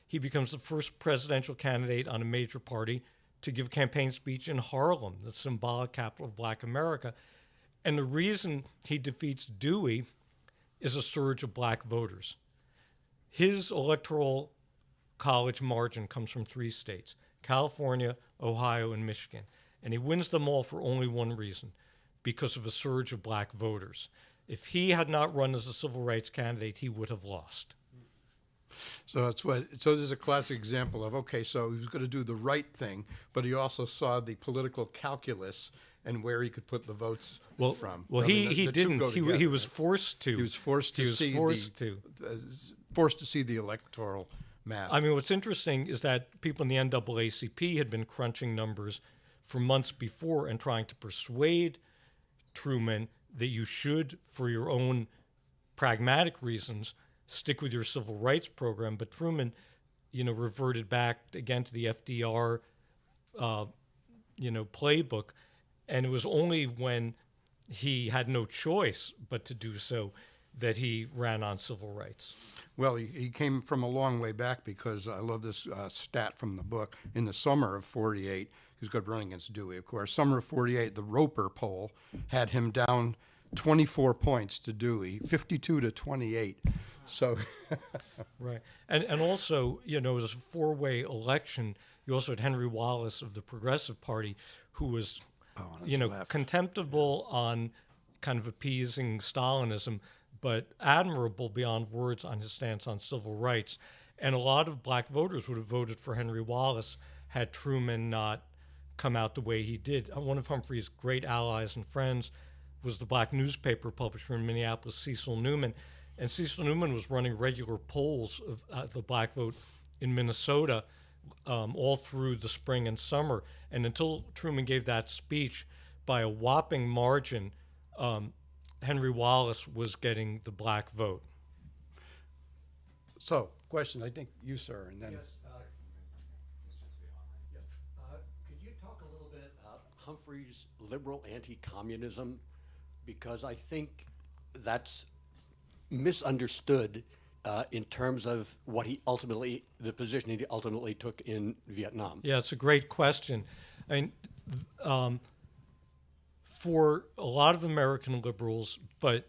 he becomes the first presidential candidate on a major party to give a campaign speech in Harlem, the symbolic capital of Black America. And the reason he defeats Dewey is a surge of black voters. His electoral college margin comes from 3 states, California, Ohio, and Michigan. And he wins them all for only one reason, because of a surge of black voters. If he had not run as a civil rights candidate, he would have lost. So this is a classic example of, okay, so he was going to do the right thing, but he also saw the political calculus and where he could put the votes from. Well, I mean, he the two didn't. go He together, was right? forced to. He was forced to see the electoral math. I mean, what's interesting is that people in the NAACP had been crunching numbers for months before and trying to persuade Truman that you should, for your own pragmatic reasons, stick with your civil rights program. But Truman, reverted back again to the FDR, playbook. And it was only when he had no choice but to do so that he ran on civil rights. Well, he came from a long way back, because I love this stat from the book. In the summer of 48, he's good running against Dewey, of course. Summer of 48, the Roper poll had him down 24 points to Dewey, 52 to 28. So, right. And also, it was a 4-way election. You also had Henry Wallace of the Progressive Party, who was, contemptible on kind of appeasing Stalinism, but admirable beyond words on his stance on civil rights. And a lot of black voters would have voted for Henry Wallace had Truman not come out the way he did. One of Humphrey's great allies and friends was the black newspaper publisher in Minneapolis, Cecil Newman. And Cecil Newman was running regular polls of the black vote in Minnesota all through the spring and summer. And until Truman gave that speech, by a whopping margin, Henry Wallace was getting the black vote. So, question, I think you, sir, and then. Yes, could you talk a little bit about Humphrey's liberal anti-communism? Because I think that's misunderstood in terms of what the position he ultimately took in Vietnam. Yeah, it's a great question. I mean, for a lot of American liberals, but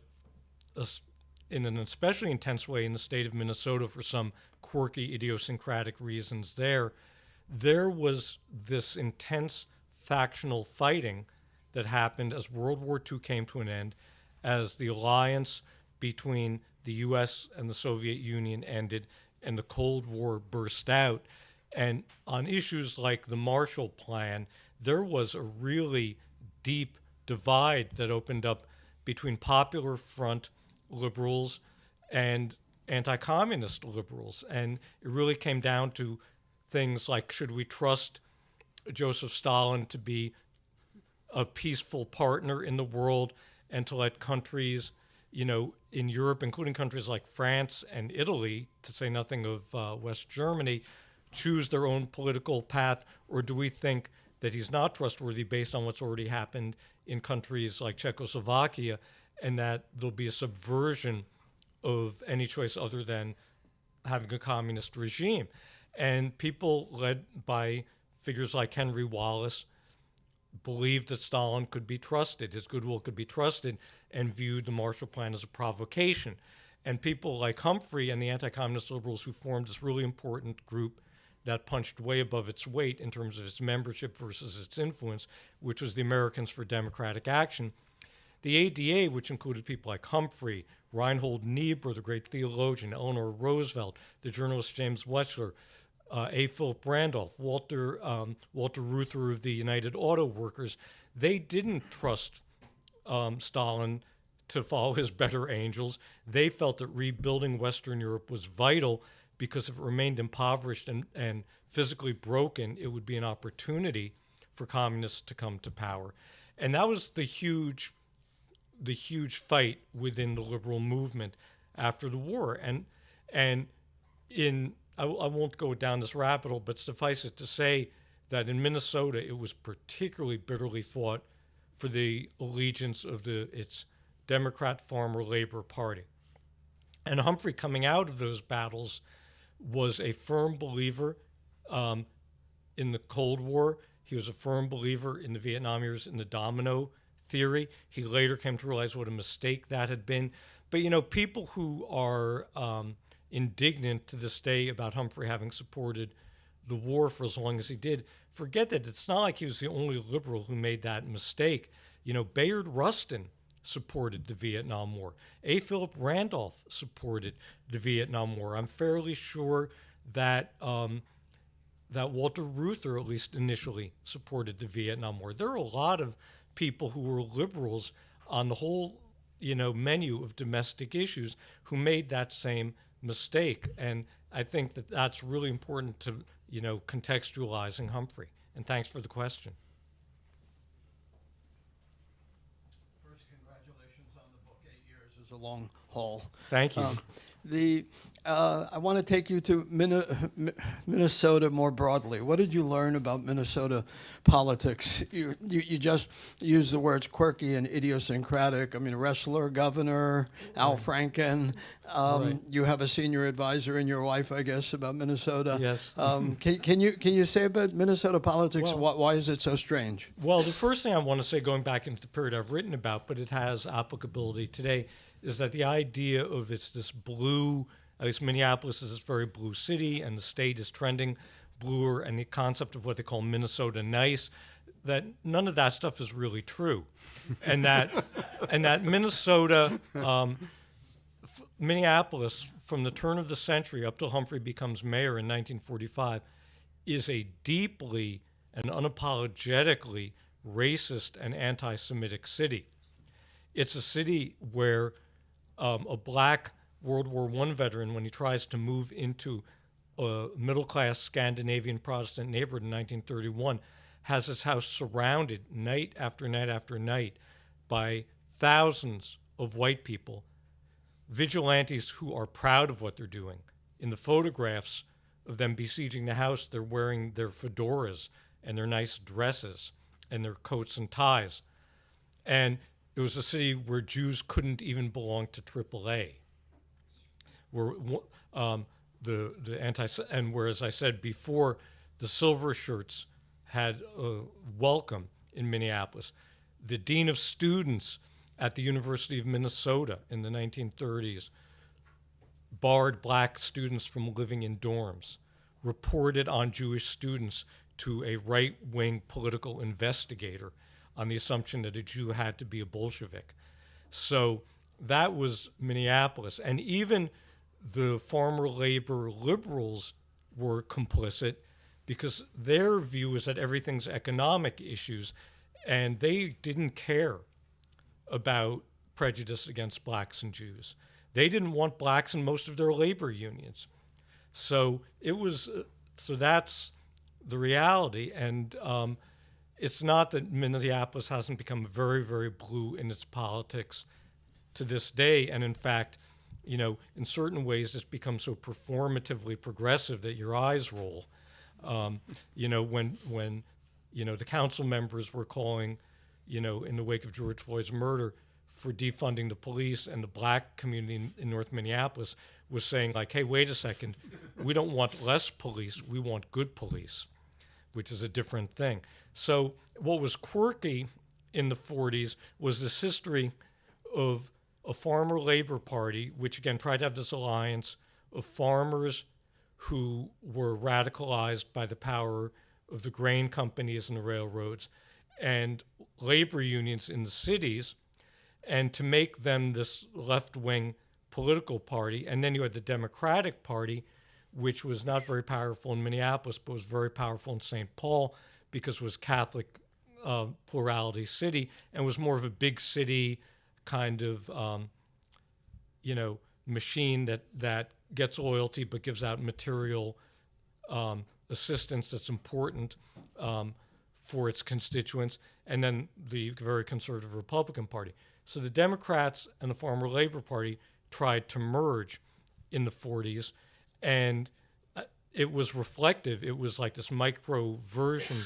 in an especially intense way in the state of Minnesota for some quirky idiosyncratic reasons there was this intense factional fighting that happened as World War II came to an end, as the alliance between the U.S. and the Soviet Union ended, and the Cold War burst out. And on issues like the Marshall Plan, there was a really deep divide that opened up between Popular Front liberals and anti-communist liberals. And it really came down to things like, should we trust Joseph Stalin to be a peaceful partner in the world and to let countries, in Europe, including countries like France and Italy, to say nothing of West Germany, choose their own political path? Or do we think that he's not trustworthy based on what's already happened in countries like Czechoslovakia, and that there'll be a subversion of any choice other than having a communist regime? And people led by figures like Henry Wallace believed that Stalin could be trusted, his goodwill could be trusted, and viewed the Marshall Plan as a provocation. And people like Humphrey and the anti-communist liberals, who formed this really important group that punched way above its weight in terms of its membership versus its influence, which was the Americans for Democratic Action. The ADA, which included people like Humphrey, Reinhold Niebuhr, the great theologian, Eleanor Roosevelt, the journalist James Wetzler, A. Philip Randolph, Walter Reuther of the United Auto Workers, they didn't trust Stalin to follow his better angels. They felt that rebuilding Western Europe was vital, because if it remained impoverished and physically broken, it would be an opportunity for communists to come to power. And that was the huge fight within the liberal movement after the war. And I won't go down this rabbit hole, but suffice it to say that in Minnesota, it was particularly bitterly fought for the allegiance of its Democrat Farmer Labor Party. And Humphrey, coming out of those battles, was a firm believer in the Cold War. He was a firm believer in the Vietnam years, in the domino theory. He later came to realize what a mistake that had been. But, people who are indignant to this day about Humphrey having supported the war for as long as he did, forget that it's not like he was the only liberal who made that mistake. Bayard Rustin supported the Vietnam War. A. Philip Randolph supported the Vietnam War. I'm fairly sure that that Walter Reuther, at least initially, supported the Vietnam War. There are a lot of people who were liberals on the whole, menu of domestic issues who made that same mistake. And I think that that's really important to, contextualizing Humphrey. And thanks for the question. First, congratulations on the book. 8 years is a long haul. Thank you. I want to take you to Minnesota more broadly. What did you learn about Minnesota politics? You just used the words quirky and idiosyncratic. I mean, wrestler, governor, Al Franken. Right. You have a senior advisor in your wife, I guess, about Minnesota. Yes. Can you say about Minnesota politics? Well, Why is it so strange? Well, the first thing I want to say, going back into the period I've written about, but it has applicability today, is that the idea of this blue, at least Minneapolis is this very blue city, and the state is trending bluer, and the concept of what they call Minnesota nice, that none of that stuff is really true. And that Minnesota, Minneapolis, from the turn of the century up till Humphrey becomes mayor in 1945, is a deeply and unapologetically racist and anti-Semitic city. It's a city where a black World War I veteran, when he tries to move into a middle-class Scandinavian Protestant neighborhood in 1931, has his house surrounded night after night after night by thousands of white people, vigilantes who are proud of what they're doing. In the photographs of them besieging the house, they're wearing their fedoras and their nice dresses and their coats and ties. And it was a city where Jews couldn't even belong to AAA. Where the anti and whereas I said before, the silver shirts had a welcome in Minneapolis. The dean of students at the University of Minnesota in the 1930s barred black students from living in dorms, reported on Jewish students to a right-wing political investigator on the assumption that a Jew had to be a Bolshevik. So that was Minneapolis. And even the farmer labor liberals were complicit because their view was that everything's economic issues, and they didn't care about prejudice against blacks and Jews. They didn't want blacks in most of their labor unions. So it was, so that's the reality. And it's not that Minneapolis hasn't become very, very blue in its politics to this day. And in fact, you know, in certain ways, it's become so performatively progressive that your eyes roll. You know, when you know, the council members were calling, you know, in the wake of George Floyd's murder for defunding the police, and the black community in North Minneapolis was saying, like, hey, wait a second, we don't want less police, we want good police, which is a different thing. So what was quirky in the 40s was this history of a farmer labor party, which again tried to have this alliance of farmers who were radicalized by the power of the grain companies and the railroads, and labor unions in the cities, and to make them this left-wing political party. And then you had the Democratic Party, which was not very powerful in Minneapolis, but was very powerful in St. Paul because it was Catholic plurality city and was more of a big city kind of, you know, machine that gets loyalty but gives out material assistance that's important for its constituents, and then the very conservative Republican Party. So the Democrats and the Farmer Labor Party tried to merge in the 40s, and it was reflective. It was like this micro version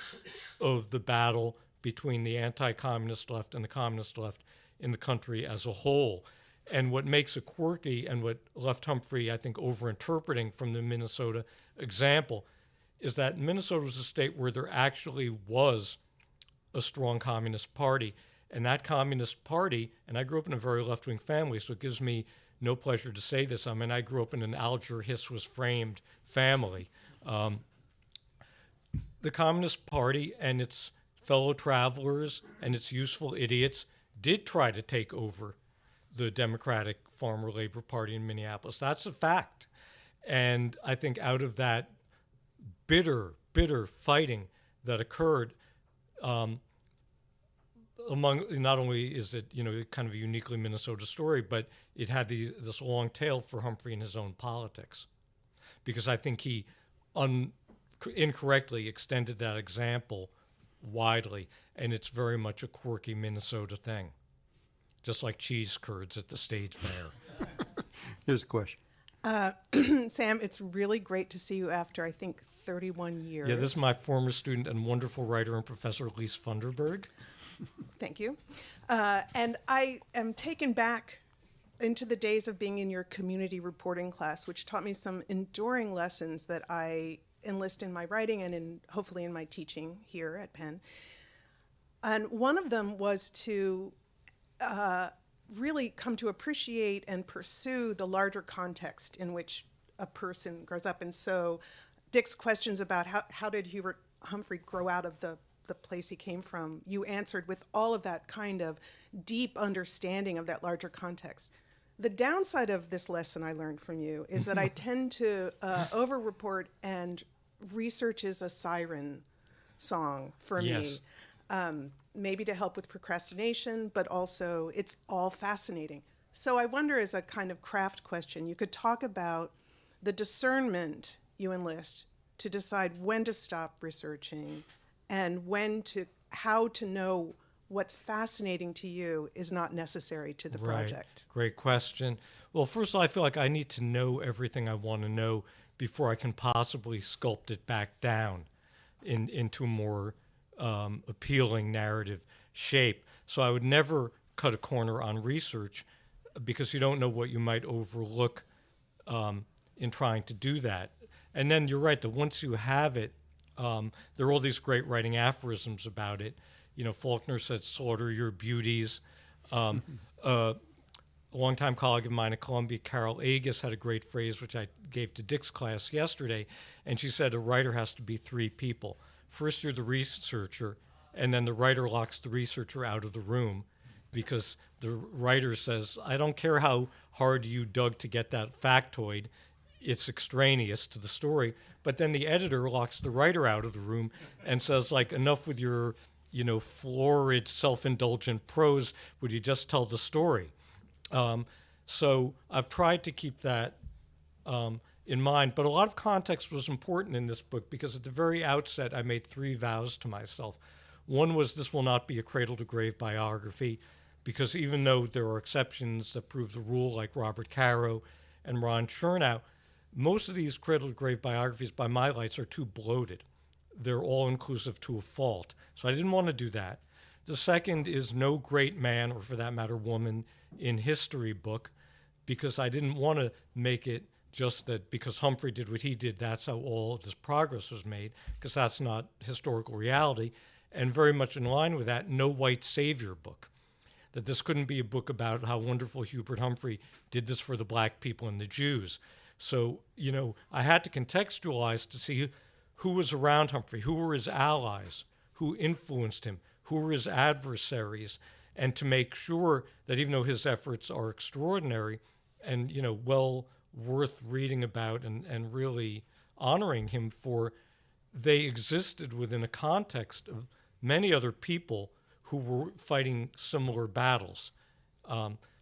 of the battle between the anti-communist left and the communist left in the country as a whole. And what makes it quirky, and what left Humphrey, I think, overinterpreting from the Minnesota example, is that Minnesota was a state where there actually was a strong communist party. And that communist party, and I grew up in a very left-wing family, so it gives me no pleasure to say this. I mean, I grew up in an Alger Hiss was framed family. The Communist Party and its fellow travelers and its useful idiots did try to take over the Democratic Farmer Labor Party in Minneapolis. That's a fact. And I think out of that bitter fighting that occurred, among, not only is it, you know, kind of a uniquely Minnesota story, but it had this long tail for Humphrey in his own politics, because I think he incorrectly extended that example widely, and it's very much a quirky Minnesota thing, just like cheese curds at the state fair. Here's a question. Sam, it's really great to see you after, I think, 31 years. Yeah, this is my former student and wonderful writer and professor, Lise Funderburg. Thank you. And I am taken back into the days of being in your community reporting class, which taught me some enduring lessons that I enlist in my writing and hopefully in my teaching here at Penn. And one of them was to really come to appreciate and pursue the larger context in which a person grows up. And so Dick's questions about how did Hubert Humphrey grow out of the place he came from, you answered with all of that kind of deep understanding of that larger context. The downside of this lesson I learned from you is that I tend to over-report, and research is a siren song for Yes. me. Maybe to help with procrastination, but also it's all fascinating. So I wonder, as a kind of craft question, you could talk about the discernment you enlist to decide when to stop researching and how to know what's fascinating to you is not necessary to the project. Great question. Well, first of all, I feel like I need to know everything I want to know before I can possibly sculpt it back down into a more appealing narrative shape. So I would never cut a corner on research because you don't know what you might overlook in trying to do that. And then you're right that once you have it, there are all these great writing aphorisms about it. You know, Faulkner said, "Slaughter your beauties." A longtime colleague of mine at Columbia, Carol Agus, had a great phrase which I gave to Dick's class yesterday, and she said a writer has to be three people. First, you're the researcher, and then the writer locks the researcher out of the room because the writer says, "I don't care how hard you dug to get that factoid, it's extraneous to the story." But then the editor locks the writer out of the room and says, like, "Enough with your, florid, self-indulgent prose. Would you just tell the story?" So I've tried to keep that in mind. But a lot of context was important in this book because at the very outset, I made 3 vows to myself. One was this will not be a cradle-to-grave biography because even though there are exceptions that prove the rule, like Robert Caro and Ron Chernow, most of these cradle-to-grave biographies by my lights are too bloated. They're all-inclusive to a fault. So I didn't want to do that. The second is no great man, or for that matter, woman, in history book, because I didn't want to make it just that because Humphrey did what he did, that's how all of this progress was made, because that's not historical reality. And very much in line with that, no white savior book. That this couldn't be a book about how wonderful Hubert Humphrey did this for the black people and the Jews. So, I had to contextualize to see who was around Humphrey, who were his allies, who influenced him, who were his adversaries, and to make sure that even though his efforts are extraordinary and, well worth reading about and really honoring him for, they existed within a context of many other people who were fighting similar battles.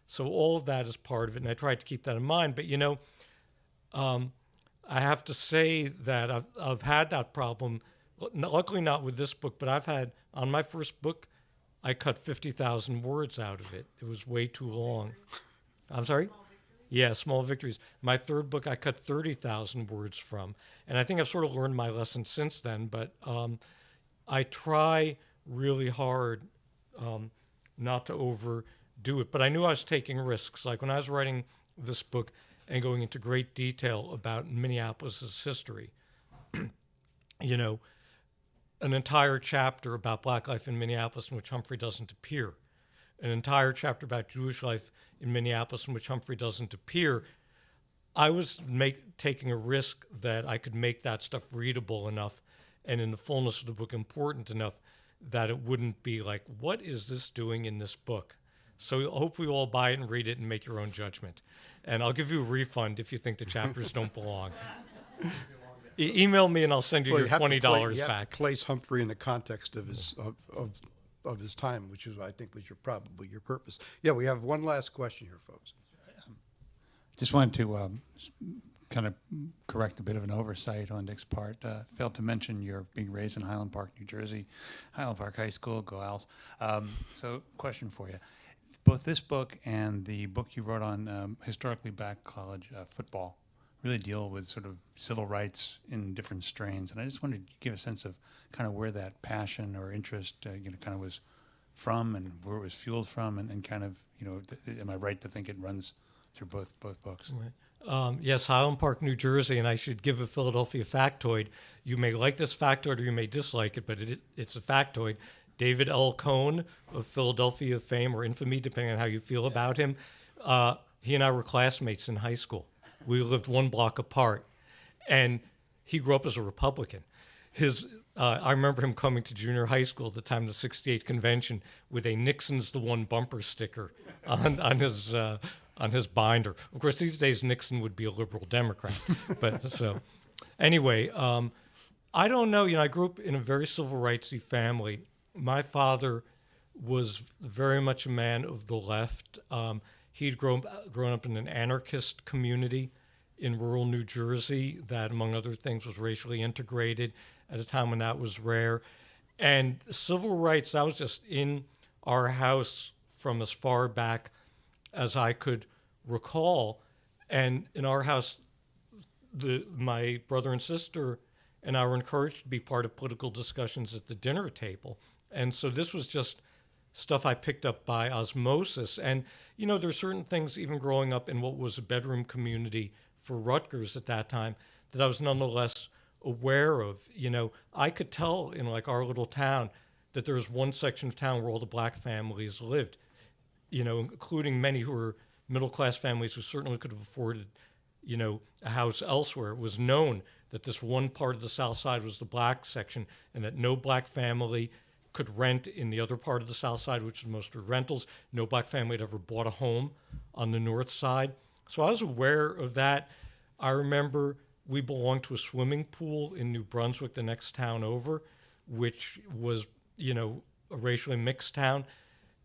So all of that is part of it, and I tried to keep that in mind. But, I have to say that I've had that problem, luckily not with this book, but I've had, on my first book, I cut 50,000 words out of it. It was way too long. I'm sorry? Yeah, Small Victories. My third book, I cut 30,000 words from. And I think I've sort of learned my lesson since then, but I try really hard not to overdo it. But I knew I was taking risks. Like when I was writing this book and going into great detail about Minneapolis's history, an entire chapter about black life in Minneapolis in which Humphrey doesn't appear, an entire chapter about Jewish life in Minneapolis in which Humphrey doesn't appear, I was taking a risk that I could make that stuff readable enough and in the fullness of the book important enough that it wouldn't be like, what is this doing in this book? So hopefully you'll all buy it and read it and make your own judgment. And I'll give you a refund if you think the chapters don't belong. Email me and I'll send you your $20 you have back. to place Humphrey in the context of his of his time, which is I think was probably your purpose. Yeah, we have one last question here, folks. Just wanted to kind of correct a bit of an oversight on Dick's part. Failed to mention you're being raised in Highland Park, New Jersey, Highland Park High School, go Owls. So question for you. Both this book and the book you wrote on historically black college football really deal with sort of civil rights in different strains. And I just wanted to give a sense of kind of where that passion or interest kind of was from and where it was fueled from and kind of, am I right to think it runs through both books? Right. Yes, Highland Park, New Jersey, and I should give a Philadelphia factoid. You may like this factoid or you may dislike it, but it's a factoid. David L. Cohn of Philadelphia fame or infamy, depending on how you feel about him, he and I were classmates in high school. We lived one block apart, and he grew up as a Republican. I remember him coming to junior high school at the time of the '68 convention with a "Nixon's the one" bumper sticker on his binder. Of course, these days Nixon would be a liberal Democrat. But so, anyway, I don't know. I grew up in a very civil rightsy family. My father was very much a man of the left. He'd grown up in an anarchist community in rural New Jersey that, among other things, was racially integrated at a time when that was rare. And civil rights, that was just in our house from as far back as I could recall. And in our house, my brother and sister and I were encouraged to be part of political discussions at the dinner table. And so this was just stuff I picked up by osmosis. And, there are certain things, even growing up in what was a bedroom community for Rutgers at that time, that I was nonetheless aware of. I could tell in like our little town that there was one section of town where all the black families lived, including many who were middle-class families who certainly could have afforded, a house elsewhere. It was known that this one part of the South Side was the black section and that no black family could rent in the other part of the South Side, which is mostly rentals. No black family had ever bought a home on the North Side. So I was aware of that. I remember we belonged to a swimming pool in New Brunswick, the next town over, which was, a racially mixed town.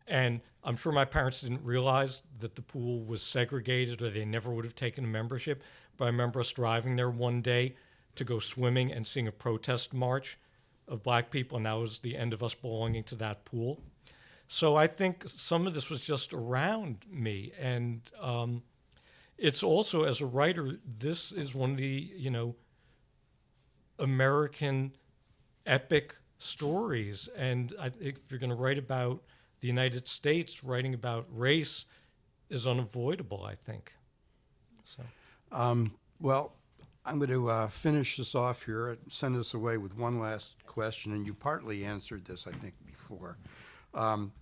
And I'm sure my parents didn't realize that the pool was segregated or they never would have taken a membership. But I remember us driving there one day to go swimming and seeing a protest march of black people, and that was the end of us belonging to that pool. So I think some of this was just around me. And it's also, as a writer, this is one of the, American epic stories. And if you're going to write about the United States, writing about race is unavoidable, I think. So. Well, I'm going to finish this off here and send us away with one last question, and you partly answered this, I think, before.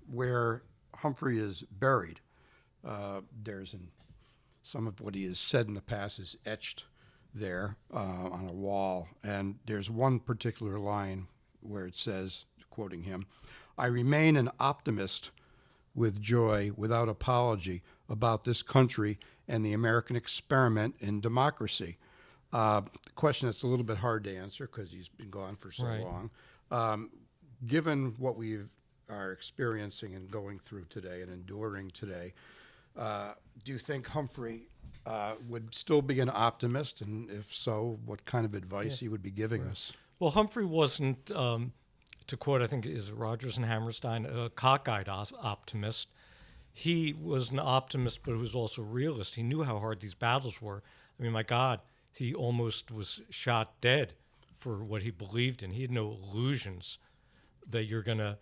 Where Humphrey is buried, some of what he has said in the past is etched there on a wall, and there's one particular line where it says, quoting him, "I remain an optimist with joy, without apology, about this country and the American experiment in democracy." A question that's a little bit hard to answer because he's been gone for so Right. long. Given what we are experiencing and going through today and enduring today, do you think Humphrey would still be an optimist? And if so, what kind of advice he would be giving us? Well, Humphrey wasn't, to quote, I think is Rogers and Hammerstein, a cockeyed optimist. He was an optimist, but he was also a realist. He knew how hard these battles were. I mean, my God, he almost was shot dead for what he believed in. He had no illusions that you're going to,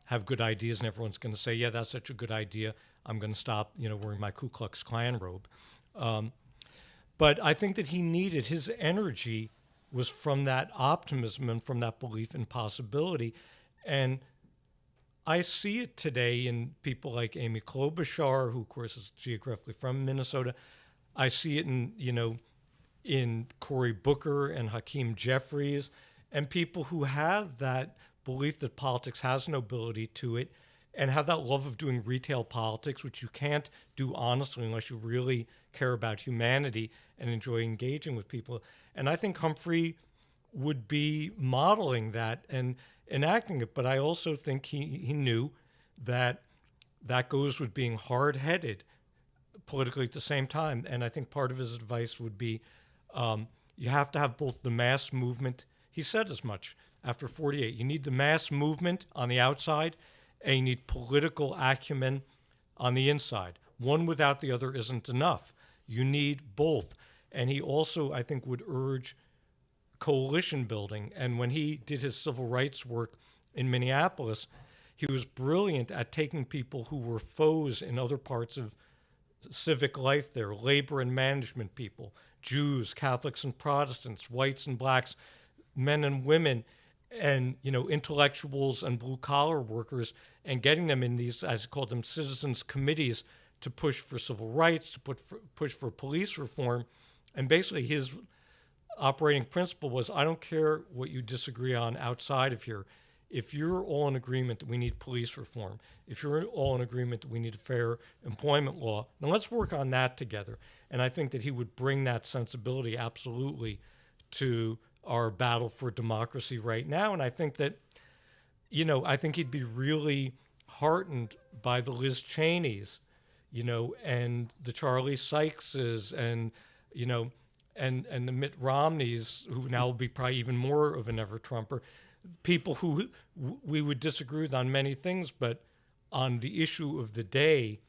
have good ideas and everyone's going to say, yeah, that's such a good idea. I'm going to stop, wearing my Ku Klux Klan robe. But I think that he needed, his energy was from that optimism and from that belief in possibility. And I see it today in people like Amy Klobuchar, who, of course, is geographically from Minnesota. I see it in Cory Booker and Hakeem Jeffries, and people who have that belief that politics has nobility to it and have that love of doing retail politics, which you can't do honestly unless you really care about humanity and enjoy engaging with people. And I think Humphrey would be modeling that and enacting it. But I also think he knew that that goes with being hard-headed politically at the same time. And I think part of his advice would be you have to have both the mass movement. He said as much after 48. You need the mass movement on the outside, and you need political acumen on the inside. One without the other isn't enough. You need both. And he also, I think, would urge coalition building. And when he did his civil rights work in Minneapolis, he was brilliant at taking people who were foes in other parts of civic life there, labor and management people, Jews, Catholics and Protestants, whites and blacks, men and women, and intellectuals and blue-collar workers, and getting them in these, as he called them, citizens' committees to push for civil rights, to push for police reform. And basically his operating principle was, I don't care what you disagree on outside of here. If you're all in agreement that we need police reform, if you're all in agreement that we need a fair employment law, then let's work on that together. And I think that he would bring that sensibility absolutely to our battle for democracy right now. And I think that, I think he'd be really heartened by the Liz Cheneys, and the Charlie Sykeses, and the Mitt Romneys, who now will be probably even more of an ever-Trumper, people who we would disagree with on many things, but on the issue of the day,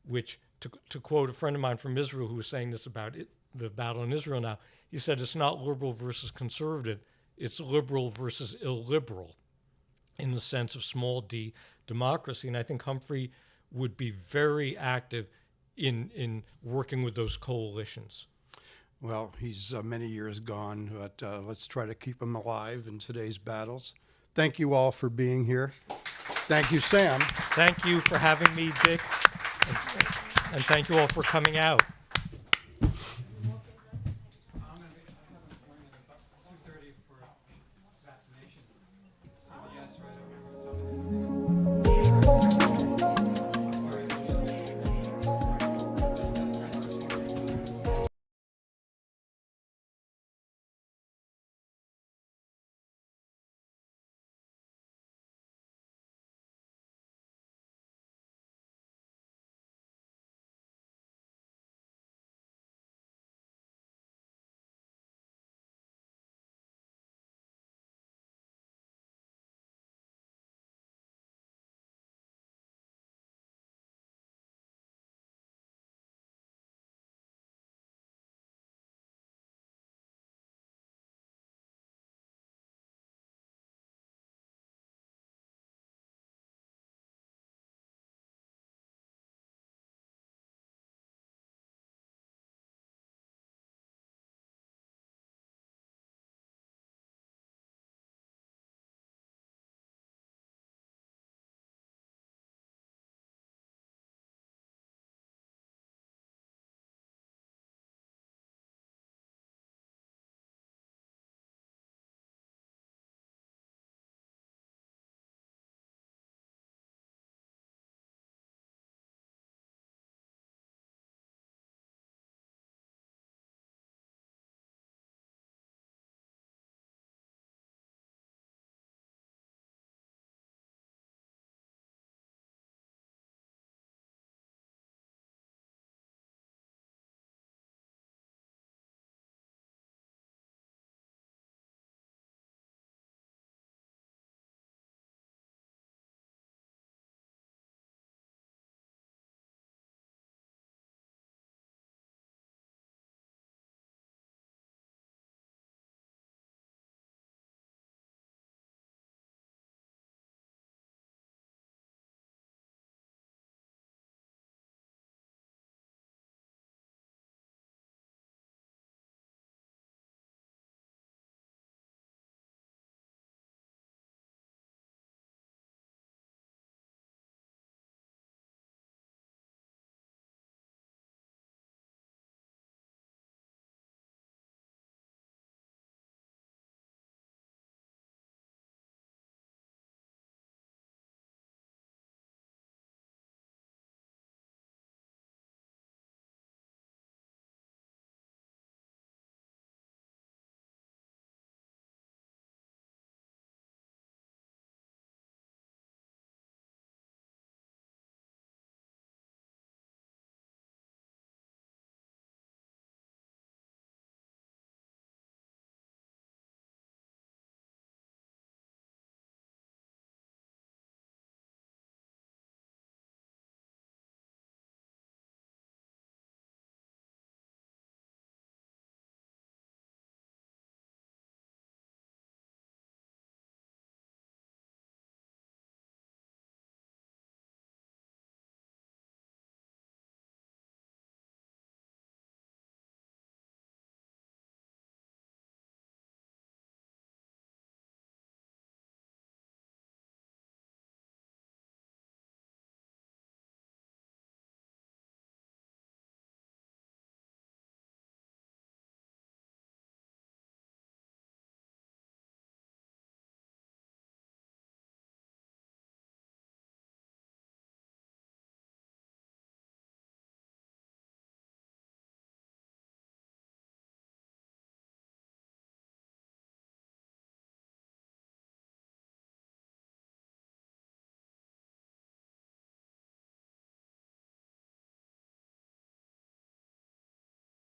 which, to quote a friend of mine from Israel who was saying this about the battle in Israel now, he said it's not liberal versus conservative, it's liberal versus illiberal in the sense of small d democracy. And I think Humphrey would be very active in working with those coalitions. Well, he's many years gone, but let's try to keep him alive in today's battles. Thank you all for being here. Thank you, Sam. Thank you for having me, Dick, and thank you all for coming out.